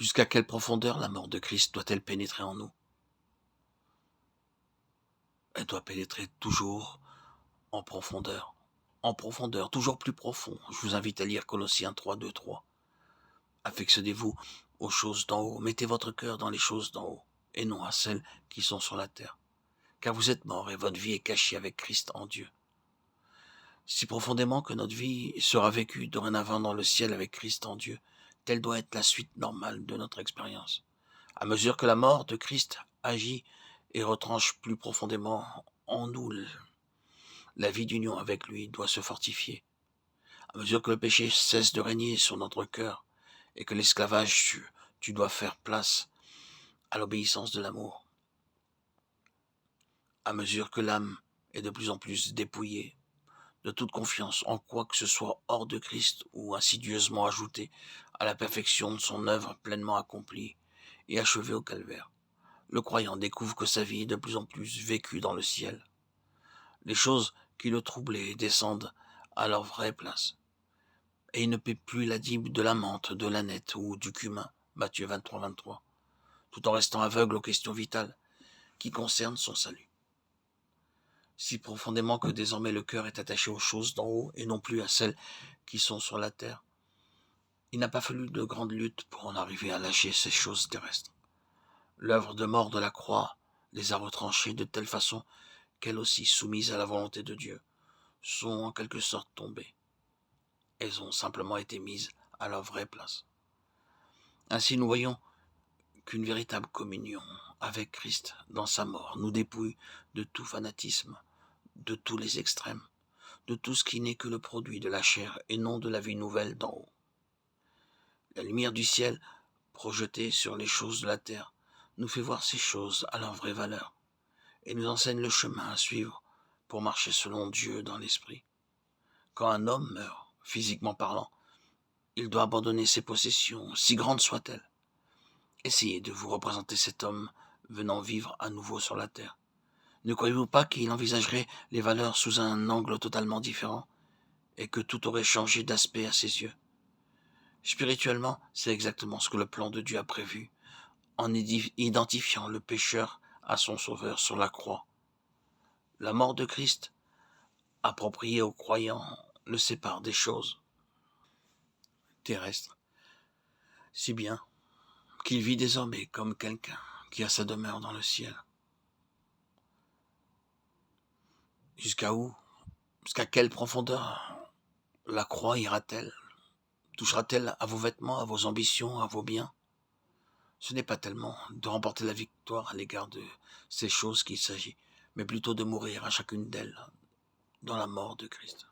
Jusqu'à quelle profondeur la mort de Christ doit-elle pénétrer en nous? Elle doit pénétrer toujours en profondeur, toujours plus profond. Je vous invite à lire Colossiens 3, 2, 3. Affectionnez-vous aux choses d'en haut, mettez votre cœur dans les choses d'en haut, et non à celles qui sont sur la terre. Car vous êtes morts et votre vie est cachée avec Christ en Dieu. Si profondément que notre vie sera vécue dorénavant dans le ciel avec Christ en Dieu, telle doit être la suite normale de notre expérience. À mesure que la mort de Christ agit et retranche plus profondément en nous, la vie d'union avec lui doit se fortifier. À mesure que le péché cesse de régner sur notre cœur et que l'esclavage tu dois faire place à l'obéissance de l'amour. À mesure que l'âme est de plus en plus dépouillée de toute confiance en quoi que ce soit hors de Christ ou insidieusement ajoutée à la perfection de son œuvre pleinement accomplie et achevée au calvaire, le croyant découvre que sa vie est de plus en plus vécue dans le ciel. Les choses qui le troublaient descendent à leur vraie place. Et il ne paie plus la dîme de la menthe, de l'ânette ou du cumin, Matthieu 23, 23, tout en restant aveugle aux questions vitales qui concernent son salut. Si profondément que désormais le cœur est attaché aux choses d'en haut et non plus à celles qui sont sur la terre, il n'a pas fallu de grandes luttes pour en arriver à lâcher ces choses terrestres. L'œuvre de mort de la croix les a retranchées de telle façon qu'elles aussi, soumises à la volonté de Dieu, sont en quelque sorte tombées. Elles ont simplement été mises à leur vraie place. Ainsi nous voyons qu'une véritable communion avec Christ dans sa mort nous dépouille de tout fanatisme, de tous les extrêmes, de tout ce qui n'est que le produit de la chair et non de la vie nouvelle d'en haut. La lumière du ciel, projetée sur les choses de la terre, nous fait voir ces choses à leur vraie valeur et nous enseigne le chemin à suivre pour marcher selon Dieu dans l'esprit. Quand un homme meurt, physiquement parlant, il doit abandonner ses possessions, si grandes soient-elles. Essayez de vous représenter cet homme venant vivre à nouveau sur la terre. Ne croyez-vous pas qu'il envisagerait les valeurs sous un angle totalement différent et que tout aurait changé d'aspect à ses yeux? Spirituellement, c'est exactement ce que le plan de Dieu a prévu en identifiant le pécheur à son sauveur sur la croix. La mort de Christ, appropriée aux croyants, le sépare des choses terrestres, si bien qu'il vit désormais comme quelqu'un qui a sa demeure dans le ciel. Jusqu'à où? Jusqu'à quelle profondeur la croix ira-t-elle? Touchera-t-elle à vos vêtements, à vos ambitions, à vos biens? Ce n'est pas tellement de remporter la victoire à l'égard de ces choses qu'il s'agit, mais plutôt de mourir à chacune d'elles dans la mort de Christ.